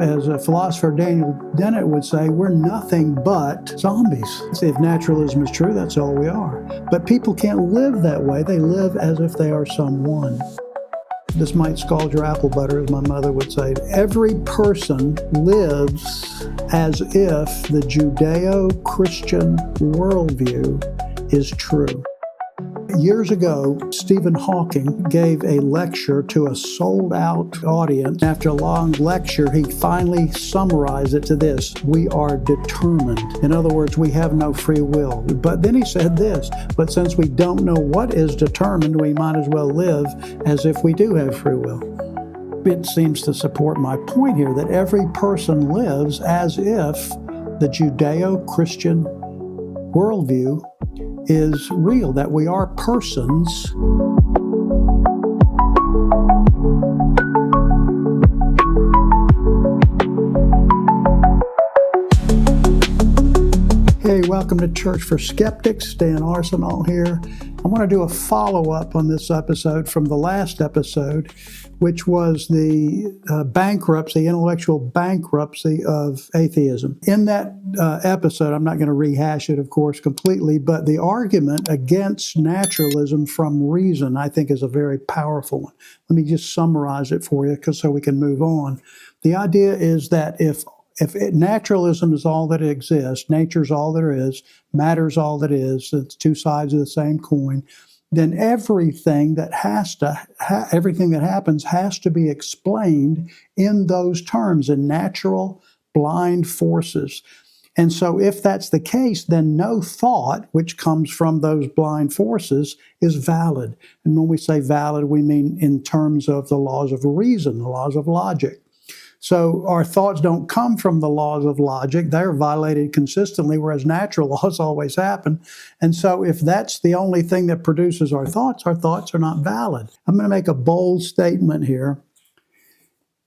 As a philosopher, Daniel Dennett would say, we're nothing but zombies. If naturalism is true, that's all we are. But people can't live that way. They live as if they are someone. This might scald your apple butter, as my mother would say. Every person lives as if the Judeo-Christian worldview is true. Years ago, Stephen Hawking gave a lecture to a sold-out audience. After a long lecture, he finally summarized it to this: we are determined. In other words, we have no free will. But then he said this: but since we don't know what is determined, we might as well live as if we do have free will. It seems to support my point here that every person lives as if the Judeo-Christian worldview is real, that we are persons. Hey, welcome to Church for Skeptics. Dan Arsenal here. I want to do a follow-up on this episode from the last episode, which was the intellectual bankruptcy of atheism. In that episode, I'm not going to rehash it, of course, completely, but the argument against naturalism from reason, I think, is a very powerful one. Let me just summarize it for you so we can move on. The idea is that if naturalism is all that exists, nature's all there is, matter's all that is, it's two sides of the same coin, then everything that happens has to be explained in those terms, in natural blind forces. And so if that's the case, then no thought which comes from those blind forces is valid. And when we say valid, we mean in terms of the laws of reason, the laws of logic. So our thoughts don't come from the laws of logic. They're violated consistently, whereas natural laws always happen. And so if that's the only thing that produces our thoughts are not valid. I'm going to make a bold statement here.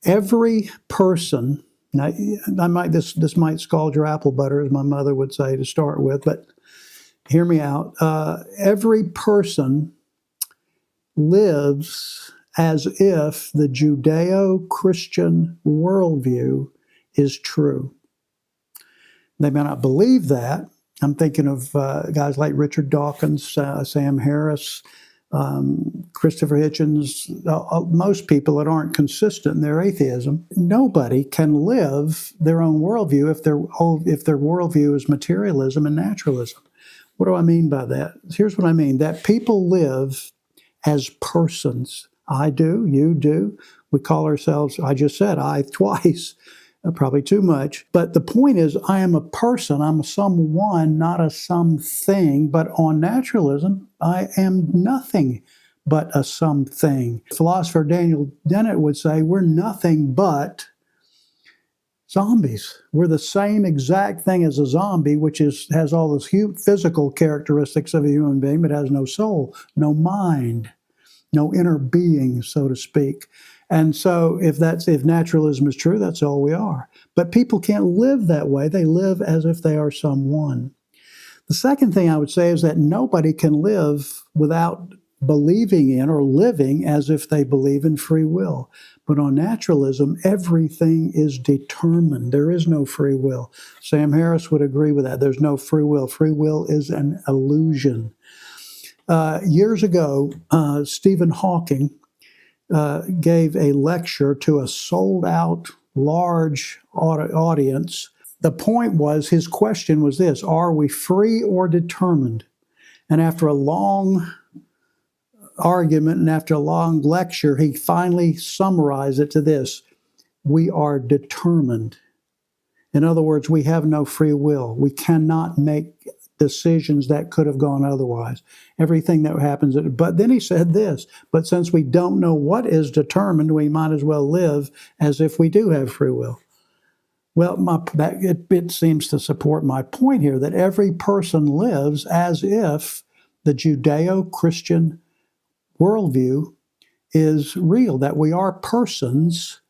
Every person, now this might scald your apple butter, as my mother would say to start with, but hear me out. Every person lives as if the Judeo-Christian worldview is true. They may not believe that. I'm thinking of guys like Richard Dawkins, Sam Harris, Christopher Hitchens, most people that aren't consistent in their atheism. Nobody can live their own worldview if their worldview is materialism and naturalism. What do I mean by that? Here's what I mean: that people live as persons. I do, you do. We call ourselves, I just said I twice, probably too much. But the point is, I am a person. I'm a someone, not a something. But on naturalism, I am nothing but a something. Philosopher Daniel Dennett would say, we're nothing but zombies. We're the same exact thing as a zombie, which has all those physical characteristics of a human being, but has no soul, no mind, no inner being, so to speak. And so if naturalism is true, that's all we are. But people can't live that way. They live as if they are someone. The second thing I would say is that nobody can live without believing in or living as if they believe in free will. But on naturalism, everything is determined. There is no free will. Sam Harris would agree with that. There's no free will. Free will is an illusion. Years ago, Stephen Hawking gave a lecture to a sold-out large audience. The point was, his question was this: are we free or determined? And after a long argument and after a long lecture, he finally summarized it to this: we are determined. In other words, we have no free will. We cannot make decisions that could have gone otherwise. Everything that happens. But then he said this: but since we don't know what is determined, we might as well live as if we do have free will. Well, it seems to support my point here that every person lives as if the Judeo-Christian worldview is real, that we are persons.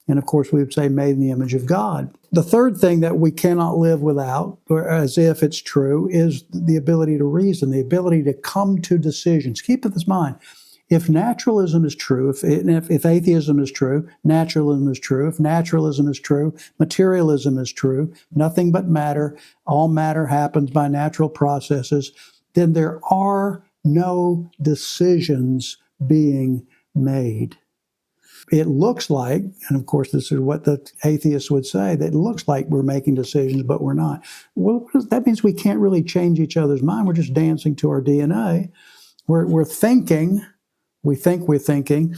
And of course, we would say made in the image of God. The third thing that we cannot live without, or as if it's true, is the ability to reason, the ability to come to decisions. Keep this in mind. If naturalism is true, if atheism is true, naturalism is true. If naturalism is true, materialism is true, nothing but matter, all matter happens by natural processes, then there are no decisions being made. It looks like, and of course this is what the atheists would say, that it looks like we're making decisions, but we're not. Well, that means we can't really change each other's mind. We're just dancing to our DNA. We're thinking, we think we're thinking,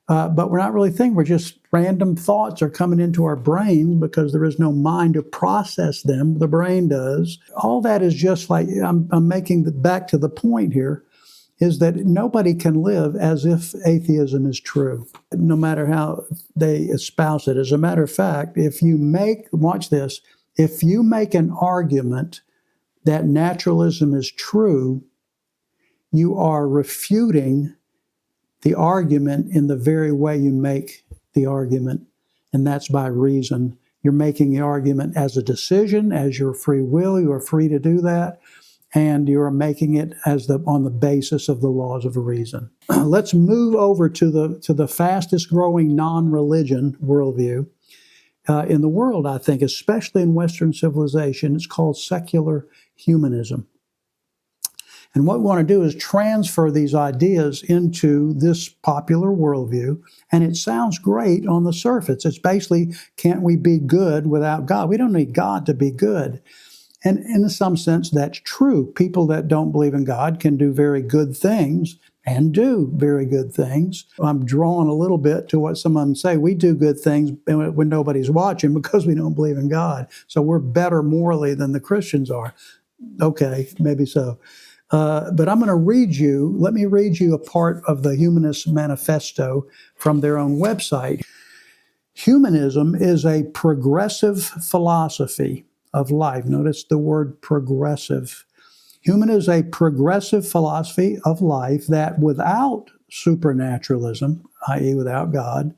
but we're not really thinking. We're just random thoughts are coming into our brain because there is no mind to process them. The brain does. All that is just like, I'm making back to the point here, is that nobody can live as if atheism is true, no matter how they espouse it. As a matter of fact, if you make, watch this, if you make an argument that naturalism is true, you are refuting the argument in the very way you make the argument, and that's by reason. You're making the argument as a decision, as your free will. You are free to do that. And you're making it as on the basis of the laws of reason. Let's move over to the fastest growing non-religion worldview in the world, I think, especially in Western civilization. It's called secular humanism. And what we want to do is transfer these ideas into this popular worldview, and it sounds great on the surface. It's basically, can't we be good without God? We don't need God to be good. And in some sense, that's true. People that don't believe in God can do very good things and do very good things. I'm drawing a little bit to what some of them say. We do good things when nobody's watching because we don't believe in God. So we're better morally than the Christians are. Okay, maybe so. But I'm going to let me read you a part of the Humanist Manifesto from their own website. Humanism is a progressive philosophy of life. Notice the word progressive. Humanism is a progressive philosophy of life that without supernaturalism, i.e. without God,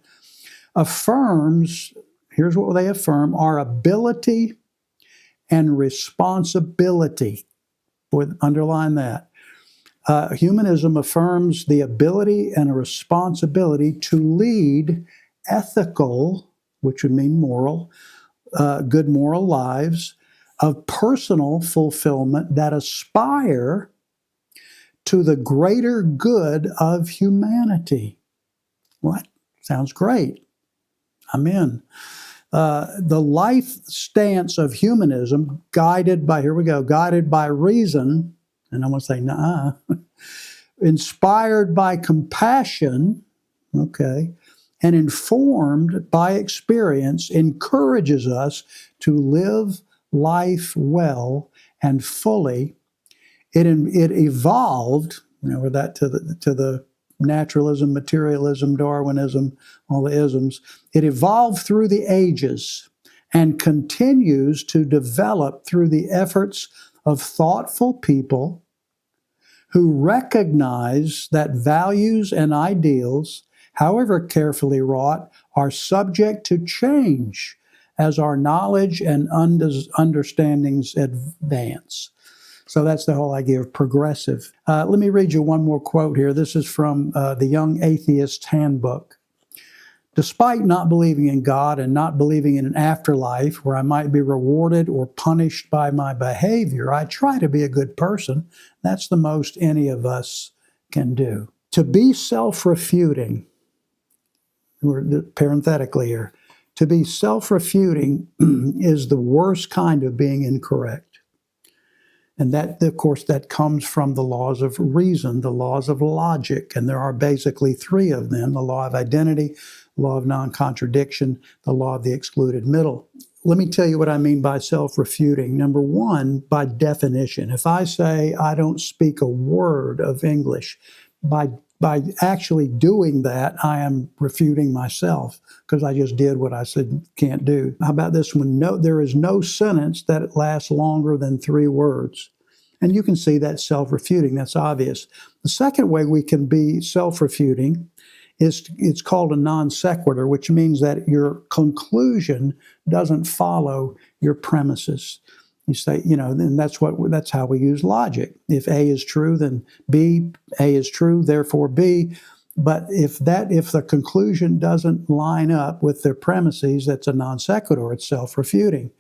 affirms, here's what they affirm, our ability and responsibility. Underline that. Humanism affirms the ability and a responsibility to lead ethical, which would mean moral, good moral lives of personal fulfillment that aspire to the greater good of humanity. What? Sounds great. I'm in. The life stance of humanism, guided by reason, and I'm going to say, nah, inspired by compassion, okay, and informed by experience, encourages us to live life well and fully. It evolved, with that to the naturalism, materialism, Darwinism, all the isms. It evolved through the ages and continues to develop through the efforts of thoughtful people who recognize that values and ideals, however carefully wrought, are subject to change as our knowledge and understandings advance. So that's the whole idea of progressive. Let me read you one more quote here. This is from the Young Atheist Handbook. Despite not believing in God and not believing in an afterlife where I might be rewarded or punished by my behavior, I try to be a good person. That's the most any of us can do. To be self-refuting, parenthetically here, to be self-refuting is the worst kind of being incorrect. And that, of course, that comes from the laws of reason, the laws of logic, and there are basically three of them: the law of identity, the law of non-contradiction, the law of the excluded middle. Let me tell you what I mean by self-refuting. Number one, by definition. If I say I don't speak a word of English, by actually doing that, I am refuting myself because I just did what I said can't do. How about this one? No, there is no sentence that lasts longer than 3 words. And you can see that's self-refuting. That's obvious. The second way we can be self-refuting is it's called a non sequitur, which means that your conclusion doesn't follow your premises. You say, and that's how we use logic. If A is true, then A is true, therefore B. But if the conclusion doesn't line up with their premises, that's a non sequitur, it's self-refuting.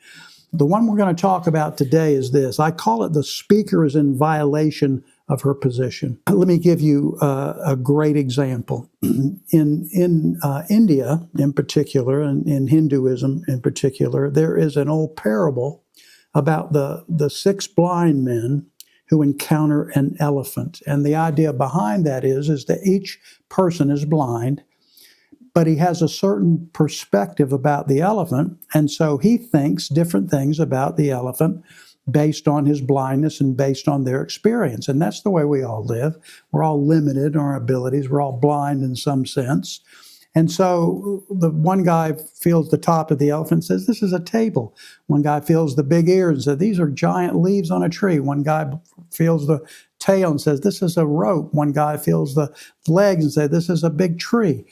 The one we're going to talk about today is this. I call it the speaker is in violation of her position. Let me give you a great example. In India, in particular, and in Hinduism in particular, there is an old parable about the six blind men who encounter an elephant. And the idea behind that is that each person is blind, but he has a certain perspective about the elephant, and so he thinks different things about the elephant based on his blindness and based on their experience. And that's the way we all live. We're all limited in our abilities. We're all blind in some sense. And so the one guy feels the top of the elephant and says, this is a table. One guy feels the big ears and says, these are giant leaves on a tree. One guy feels the tail and says, this is a rope. One guy feels the legs and says, this is a big tree.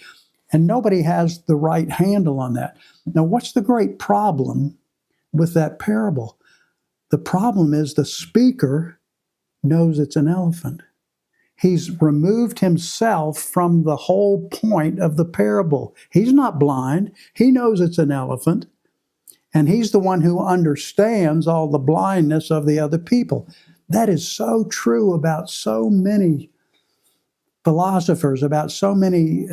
And nobody has the right handle on that. Now, what's the great problem with that parable? The problem is the speaker knows it's an elephant. He's removed himself from the whole point of the parable. He's not blind. He knows it's an elephant. And he's the one who understands all the blindness of the other people. That is so true about so many philosophers, about so many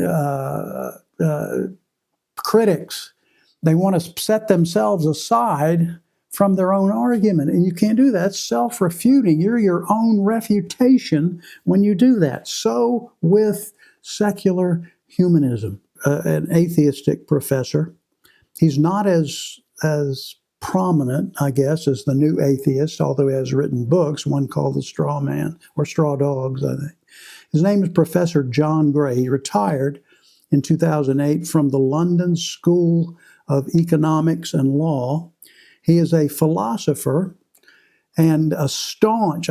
critics. They want to set themselves aside from their own argument, and you can't do that. It's self-refuting. You're your own refutation when you do that. So with secular humanism, an atheistic professor, he's not as prominent, I guess, as the new atheist, although he has written books, one called The Straw Man, or Straw Dogs, I think. His name is Professor John Gray. He retired in 2008 from the London School of Economics and Law. He is a philosopher and a staunch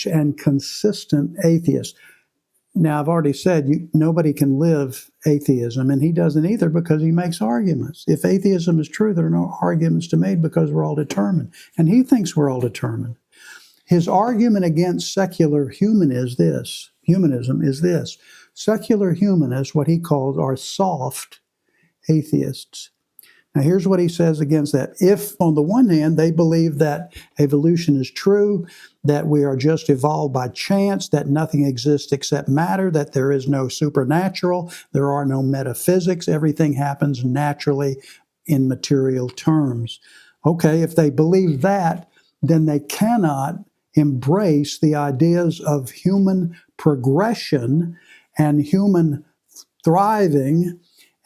and consistent atheist. Now, I've already said nobody can live atheism, and he doesn't either because he makes arguments. If atheism is true, there are no arguments to make because we're all determined. And he thinks we're all determined. His argument against secular humanism is this. Secular humanists, what he calls, are soft atheists. Now, here's what he says against that. If, on the one hand, they believe that evolution is true, that we are just evolved by chance, that nothing exists except matter, that there is no supernatural, there are no metaphysics, everything happens naturally in material terms. Okay, if they believe that, then they cannot embrace the ideas of human progression and human thriving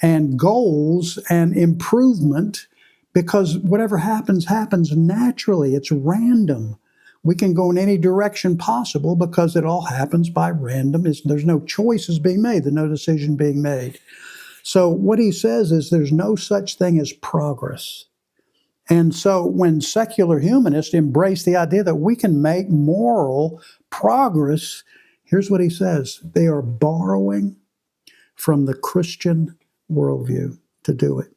and goals and improvement, because whatever happens naturally. It's random. We can go in any direction possible because it all happens by random. There's no choices being made. There's no decision being made. So what he says is there's no such thing as progress. And so when secular humanists embrace the idea that we can make moral progress, here's what he says. They are borrowing from the Christian worldview to do it.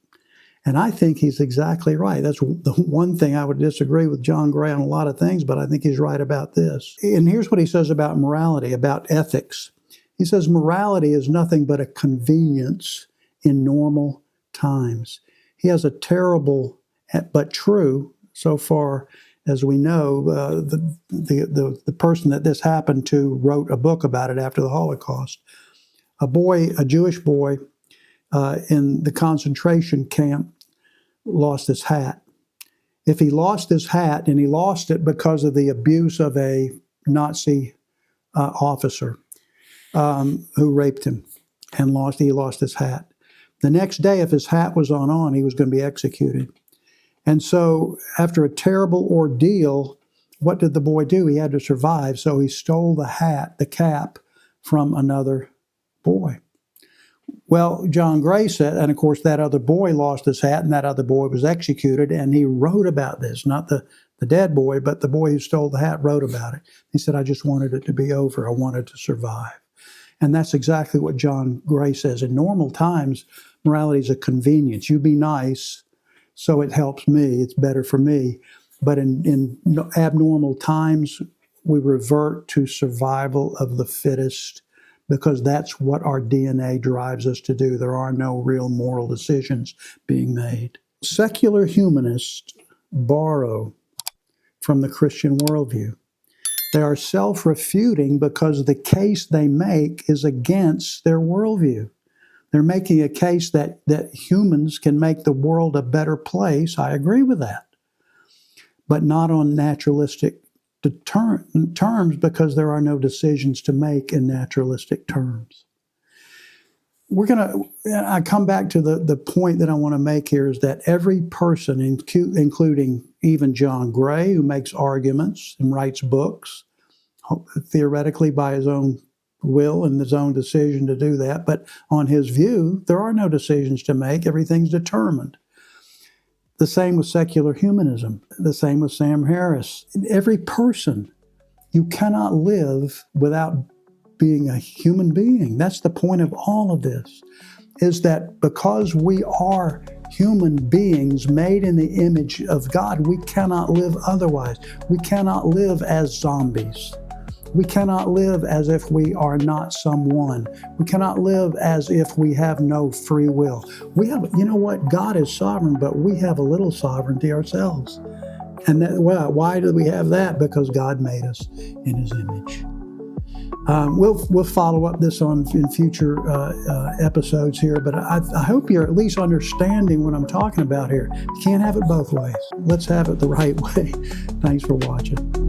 And I think he's exactly right. That's the one thing I would disagree with John Gray on a lot of things, but I think he's right about this. And here's what he says about morality, about ethics. He says morality is nothing but a convenience in normal times. He has a terrible but true, so far as we know, the person that this happened to wrote a book about it after the Holocaust. A Jewish boy in the concentration camp lost his hat. If he lost his hat, and he lost it because of the abuse of a Nazi officer who raped him, and he lost his hat. The next day, if his hat was on, he was going to be executed. And so after a terrible ordeal, what did the boy do? He had to survive, so he stole the cap from another boy. Well, John Gray said, and of course that other boy lost his hat, and that other boy was executed, and he wrote about this, not the dead boy, but the boy who stole the hat wrote about it. He said, I just wanted it to be over. I wanted to survive. And that's exactly what John Gray says. In normal times, morality is a convenience. You be nice, so it helps me. It's better for me. But in abnormal times, we revert to survival of the fittest because that's what our DNA drives us to do. There are no real moral decisions being made. Secular humanists borrow from the Christian worldview. They are self-refuting because the case they make is against their worldview. They're making a case that humans can make the world a better place. I agree with that. But not on naturalistic terms because there are no decisions to make in naturalistic terms. I come back to the point that I want to make here is that every person, including even John Gray, who makes arguments and writes books, theoretically by his own will and his own decision to do that, but on his view, there are no decisions to make. Everything's determined. The same with secular humanism. The same with Sam Harris. Every person, you cannot live without being a human being. That's the point of all of this, is that because we are human beings made in the image of God, we cannot live otherwise. We cannot live as zombies. We cannot live as if we are not someone. We cannot live as if we have no free will. You know what? God is sovereign, but we have a little sovereignty ourselves. And why do we have that? Because God made us in His image. We'll follow up this in future episodes here, but I hope you're at least understanding what I'm talking about here. You can't have it both ways. Let's have it the right way. Thanks for watching.